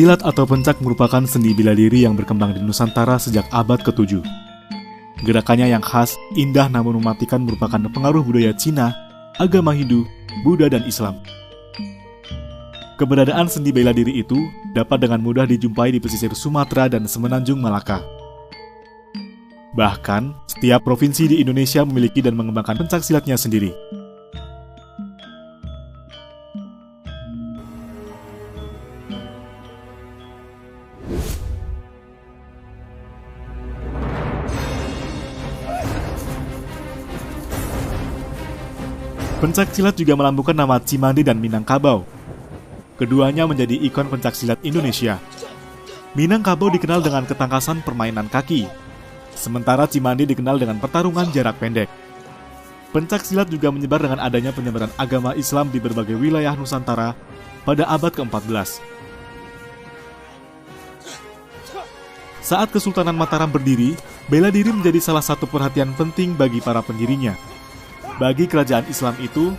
Silat atau pencak merupakan sendi bela diri yang berkembang di Nusantara sejak abad ke-7. Gerakannya yang khas, indah namun mematikan merupakan pengaruh budaya Cina, agama Hindu, Buddha, dan Islam. Keberadaan sendi bela diri itu dapat dengan mudah dijumpai di pesisir Sumatera dan Semenanjung Malaka. Bahkan, setiap provinsi di Indonesia memiliki dan mengembangkan pencak silatnya sendiri. Pencak silat juga melambungkan nama Cimande dan Minangkabau. Keduanya menjadi ikon pencak silat Indonesia. Minangkabau dikenal dengan ketangkasan permainan kaki, sementara Cimande dikenal dengan pertarungan jarak pendek. Pencak silat juga menyebar dengan adanya penyebaran agama Islam di berbagai wilayah Nusantara pada abad ke-14. Saat Kesultanan Mataram berdiri, bela diri menjadi salah satu perhatian penting bagi para pendirinya. Bagi kerajaan Islam itu,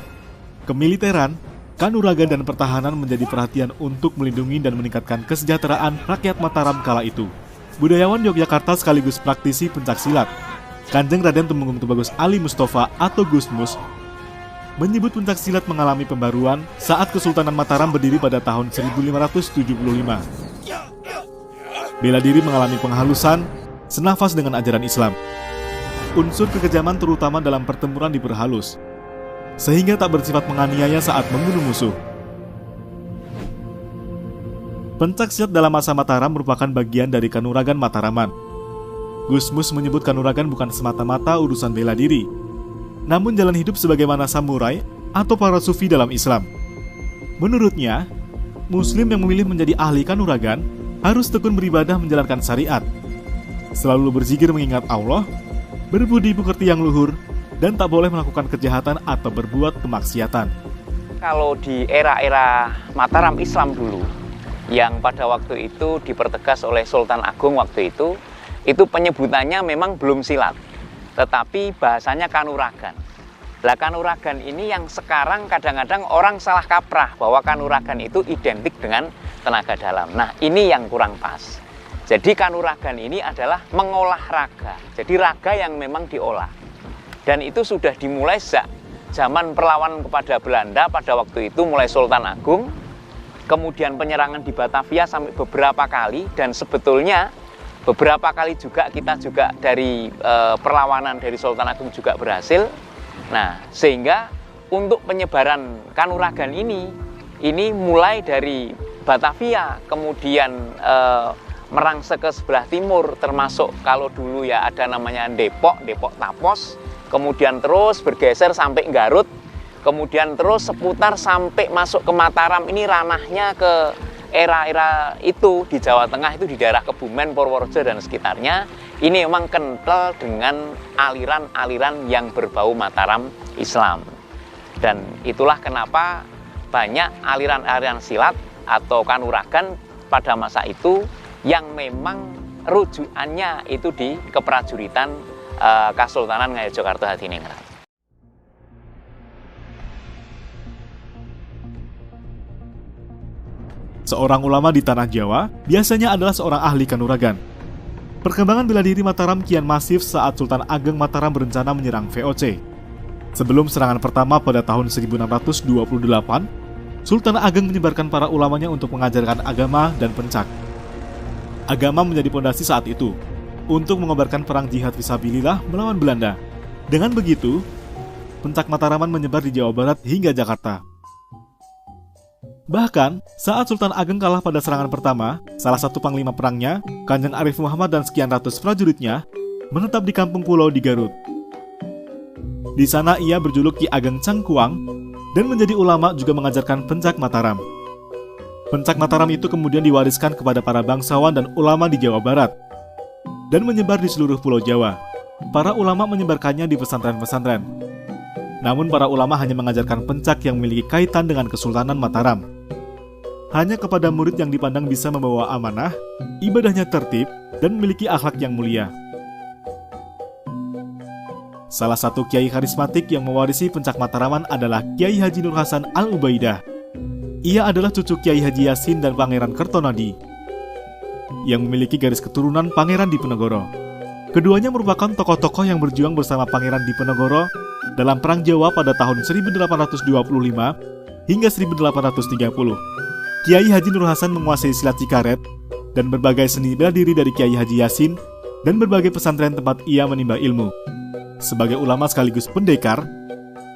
kemiliteran, kanuragan, dan pertahanan menjadi perhatian untuk melindungi dan meningkatkan kesejahteraan rakyat Mataram kala itu. Budayawan Yogyakarta sekaligus praktisi pencak silat, Kanjeng Raden Tumenggung Tubagus Ali Mustafa atau Gusmus, menyebut pencak silat mengalami pembaruan saat Kesultanan Mataram berdiri pada tahun 1575. Bela diri mengalami penghalusan, senafas dengan ajaran Islam. Unsur kekejaman terutama dalam pertempuran diperhalus, sehingga tak bersifat menganiaya saat membunuh musuh. Pencak silat dalam masa Mataram merupakan bagian dari kanuragan Mataraman. Gusmus menyebut kanuragan bukan semata-mata urusan bela diri, namun jalan hidup sebagaimana samurai atau para sufi dalam Islam. Menurutnya, Muslim yang memilih menjadi ahli kanuragan harus tekun beribadah menjalankan syariat, selalu berzikir mengingat Allah, berbudi pekerti yang luhur, dan tak boleh melakukan kejahatan atau berbuat kemaksiatan. Kalau di era-era Mataram Islam dulu, yang pada waktu itu dipertegas oleh Sultan Agung waktu itu penyebutannya memang belum silat, tetapi bahasanya kanuragan. Lah kanuragan ini yang sekarang kadang-kadang orang salah kaprah bahwa kanuragan itu identik dengan tenaga dalam. Nah ini yang kurang pas. Jadi kanuragan ini adalah mengolah raga. Jadi raga yang memang diolah. Dan itu sudah dimulai sejak zaman perlawanan kepada Belanda pada waktu itu mulai Sultan Agung. Kemudian penyerangan di Batavia sampai beberapa kali. Dan sebetulnya beberapa kali juga kita juga dari perlawanan dari Sultan Agung juga berhasil. Nah sehingga untuk penyebaran kanuragan ini mulai dari Batavia kemudian merangsek ke sebelah timur, termasuk kalau dulu ya ada namanya Depok Tapos, kemudian terus bergeser sampai Garut, kemudian terus seputar sampai masuk ke Mataram. Ini ranahnya ke era-era itu di Jawa Tengah, itu di daerah Kebumen, Purworejo dan sekitarnya. Ini memang kental dengan aliran-aliran yang berbau Mataram Islam. Dan itulah kenapa banyak aliran-aliran silat atau kanuragan pada masa itu yang memang rujukannya itu di keprajuritan Kesultanan Ngayogyakarta Hadiningrat. Seorang ulama di tanah Jawa biasanya adalah seorang ahli kanuragan. Perkembangan bela diri Mataram kian masif saat Sultan Ageng Mataram berencana menyerang VOC. Sebelum serangan pertama pada tahun 1628, Sultan Ageng menyebarkan para ulamanya untuk mengajarkan agama dan pencak. Agama menjadi pondasi saat itu untuk mengobarkan perang jihad fisabilillah melawan Belanda. Dengan begitu, pencak Mataraman menyebar di Jawa Barat hingga Jakarta. Bahkan, saat Sultan Ageng kalah pada serangan pertama, salah satu panglima perangnya, Kanjeng Arif Muhammad dan sekian ratus prajuritnya, menetap di kampung pulau di Garut. Di sana ia berjuluk Ki Ageng Cangkuang dan menjadi ulama juga mengajarkan pencak Mataram. Pencak Mataram itu kemudian diwariskan kepada para bangsawan dan ulama di Jawa Barat dan menyebar di seluruh pulau Jawa. Para ulama menyebarkannya di pesantren-pesantren. Namun para ulama hanya mengajarkan pencak yang memiliki kaitan dengan Kesultanan Mataram. Hanya kepada murid yang dipandang bisa membawa amanah, ibadahnya tertib, dan memiliki akhlak yang mulia. Salah satu kiai karismatik yang mewarisi pencak Mataraman adalah Kiai Haji Nur Hasan Al-Ubaidah. Ia adalah cucu Kiai Haji Yasin dan Pangeran Kertonadi. yang memiliki garis keturunan Pangeran Diponegoro. Keduanya merupakan tokoh-tokoh yang berjuang bersama Pangeran Diponegoro dalam Perang Jawa pada tahun 1825 hingga 1830. Kiai Haji Nur Hasan menguasai silat Cikaret dan berbagai seni bela diri dari Kiai Haji Yasin dan berbagai pesantren tempat ia menimba ilmu. Sebagai ulama sekaligus pendekar,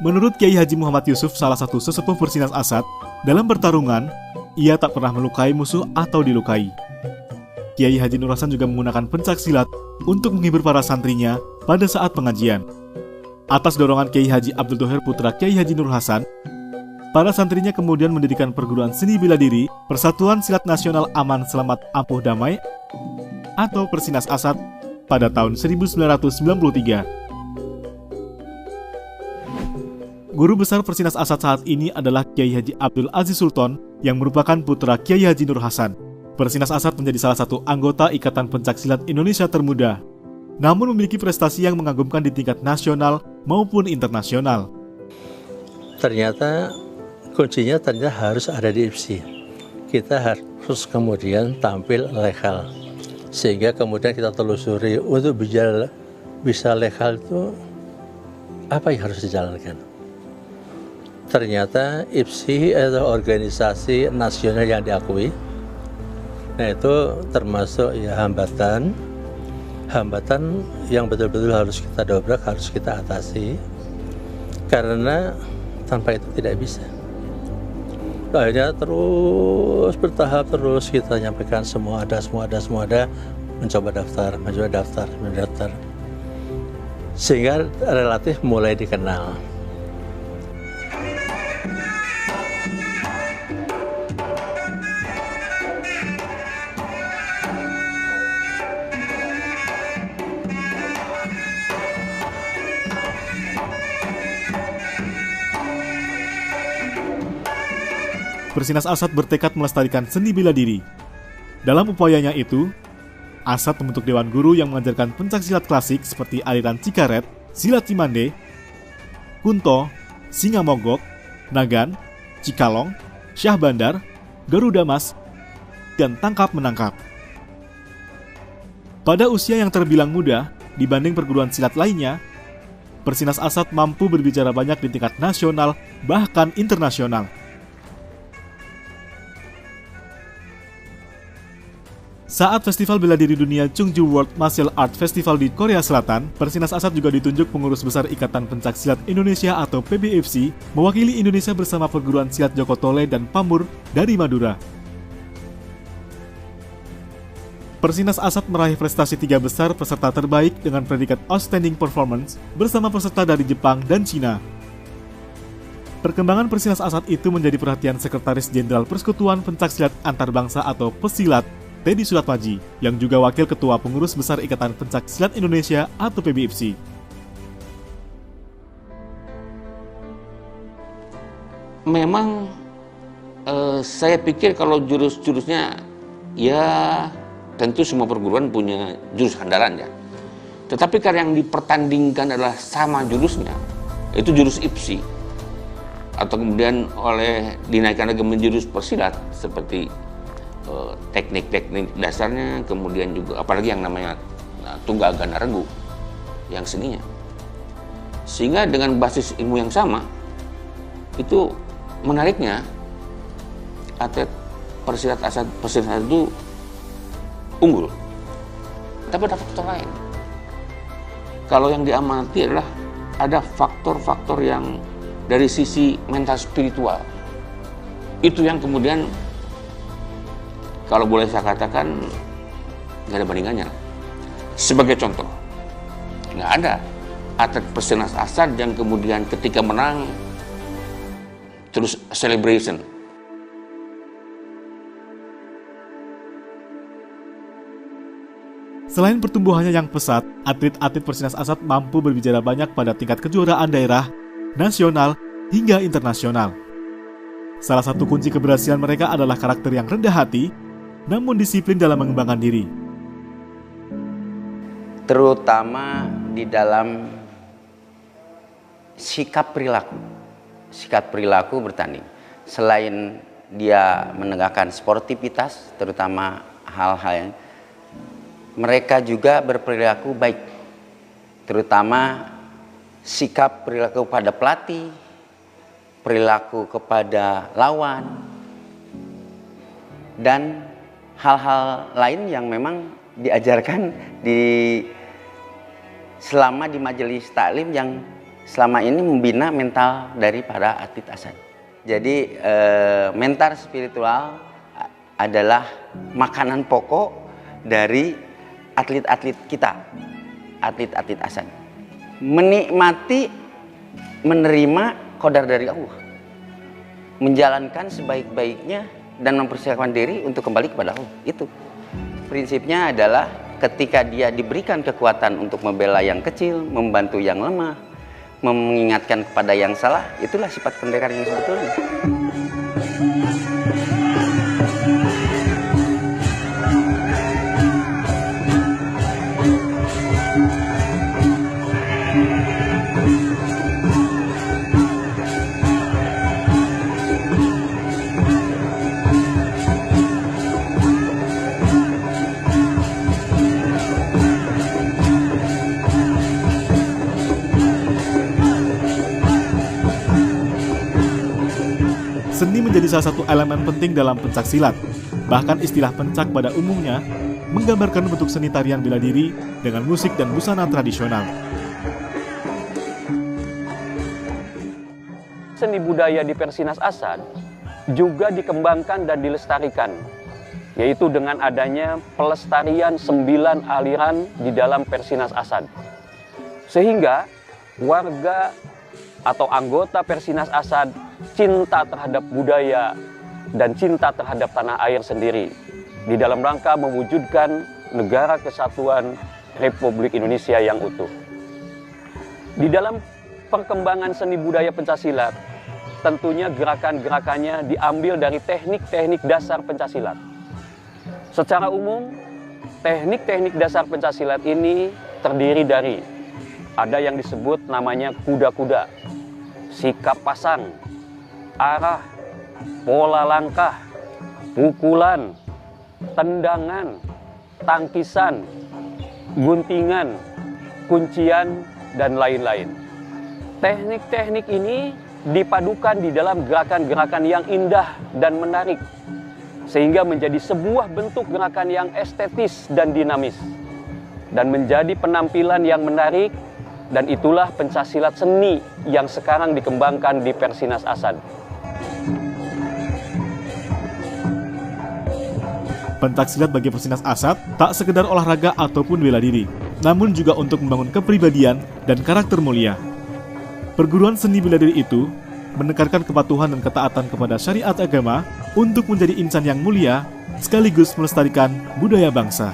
menurut Kiai Haji Muhammad Yusuf, salah satu sesepuh Persinas Asad, dalam pertarungan, ia tak pernah melukai musuh atau dilukai. Kiai Haji Nur Hasan juga menggunakan pencak silat untuk menghibur para santrinya pada saat pengajian. Atas dorongan Kiai Haji Abdul Thohir putra Kiai Haji Nur Hasan, para santrinya kemudian mendirikan perguruan seni bela diri Persatuan Silat Nasional Aman Selamat Ampuh Damai atau Persinas Asad pada tahun 1993. Guru besar Persinas Asad saat ini adalah Kiai Haji Abdul Aziz Sultan yang merupakan putra Kiai Haji Nur Hasan. Persinas Asad menjadi salah satu anggota Ikatan Pencaksilat Indonesia termuda, namun memiliki prestasi yang mengagumkan di tingkat nasional maupun internasional. Ternyata kuncinya harus ada di IPSI. Kita harus kemudian tampil legal, sehingga kemudian kita telusuri untuk bisa legal itu apa yang harus dijalankan. Ternyata IPSI adalah organisasi nasional yang diakui. Nah, itu termasuk ya hambatan yang betul-betul harus kita dobrak, harus kita atasi, karena tanpa itu tidak bisa. Akhirnya terus bertahap, terus kita nyampaikan semua ada, mencoba daftar, sehingga relatif mulai dikenal. Persinas Asad bertekad melestarikan seni bela diri. Dalam upayanya itu, Asad membentuk Dewan Guru yang mengajarkan pencaksilat klasik seperti aliran Cikaret, Silat Cimande, Kunto, Singa Mogok, Nagan, Cikalong, Syah Bandar, Garuda Mas, dan Tangkap Menangkap. Pada usia yang terbilang muda dibanding perguruan silat lainnya, Persinas Asad mampu berbicara banyak di tingkat nasional bahkan internasional. Saat Festival Bela Diri Dunia Chungju World Martial Art Festival di Korea Selatan, Persinas Asad juga ditunjuk pengurus besar Ikatan Pencaksilat Indonesia atau PBFC, mewakili Indonesia bersama perguruan silat Joko Tole dan Pamur dari Madura. Persinas Asad meraih prestasi 3 besar peserta terbaik dengan predikat Outstanding Performance bersama peserta dari Jepang dan Cina. Perkembangan Persinas Asad itu menjadi perhatian Sekretaris Jenderal Persekutuan Pencaksilat Antarbangsa atau Pesilat, Teddy Suratmaji, yang juga Wakil Ketua Pengurus Besar Ikatan Pencaksilat Indonesia atau PBFC. Memang saya pikir kalau jurus-jurusnya ya tentu semua perguruan punya jurus andalan ya. Tetapi kalau yang dipertandingkan adalah sama jurusnya, itu jurus IPSI. Atau kemudian dinaikkan lagi menjadi jurus persilat seperti teknik-teknik dasarnya, kemudian juga apalagi yang namanya Tunggal Gana Regu yang seninya. Sehingga dengan basis ilmu yang sama, itu menariknya atlet Persilat Asad itu unggul. Tapi ada faktor lain. Kalau yang diamati adalah ada faktor-faktor yang dari sisi mental spiritual. Itu yang kemudian kalau boleh saya katakan nggak ada bandingannya. Sebagai contoh, nggak ada atlet Persinas Asad yang kemudian ketika menang terus celebration. Selain pertumbuhannya yang pesat, atlet-atlet Persinas Asad mampu berbicara banyak pada tingkat kejuaraan daerah, nasional, hingga internasional. Salah satu kunci keberhasilan mereka adalah karakter yang rendah hati, namun disiplin dalam mengembangkan diri. Terutama di dalam sikap perilaku bertanding. Selain dia menegakkan sportivitas, terutama hal-hal yang mereka juga berperilaku baik, terutama sikap perilaku pada pelatih, perilaku kepada lawan, dan hal-hal lain yang memang diajarkan selama di majelis taklim yang selama ini membina mental dari para atlet ASAD. Jadi mental spiritual adalah makanan pokok dari atlet-atlet kita, atlet-atlet ASAD. Menikmati, menerima qadar dari Allah, menjalankan sebaik-baiknya dan mempersiapkan diri untuk kembali kepada Allah. Itu prinsipnya adalah ketika dia diberikan kekuatan untuk membela yang kecil, membantu yang lemah, mengingatkan kepada yang salah, itulah sifat pendekar yang sebetulnya. Seni menjadi salah satu elemen penting dalam pencak silat. Bahkan istilah pencak pada umumnya menggambarkan bentuk seni tarian bela diri dengan musik dan busana tradisional. Seni budaya di Persinas ASAD juga dikembangkan dan dilestarikan, yaitu dengan adanya pelestarian 9 aliran di dalam Persinas ASAD. Sehingga warga atau anggota Persinas ASAD cinta terhadap budaya dan cinta terhadap tanah air sendiri di dalam rangka mewujudkan negara kesatuan Republik Indonesia yang utuh. Di dalam perkembangan seni budaya pencaksilat, tentunya gerakan-gerakannya diambil dari teknik-teknik dasar pencaksilat. Secara umum, teknik-teknik dasar pencaksilat ini terdiri dari ada yang disebut namanya kuda-kuda, sikap pasang, arah, pola langkah, pukulan, tendangan, tangkisan, guntingan, kuncian, dan lain-lain. Teknik-teknik ini dipadukan di dalam gerakan-gerakan yang indah dan menarik, sehingga menjadi sebuah bentuk gerakan yang estetis dan dinamis, dan menjadi penampilan yang menarik, dan itulah pencaksilat seni yang sekarang dikembangkan di Persinas ASAD. Pencaksilat bagi Persinas ASAD tak sekedar olahraga ataupun bela diri, namun juga untuk membangun kepribadian dan karakter mulia. Perguruan seni bela diri itu menekankan kepatuhan dan ketaatan kepada syariat agama untuk menjadi insan yang mulia sekaligus melestarikan budaya bangsa.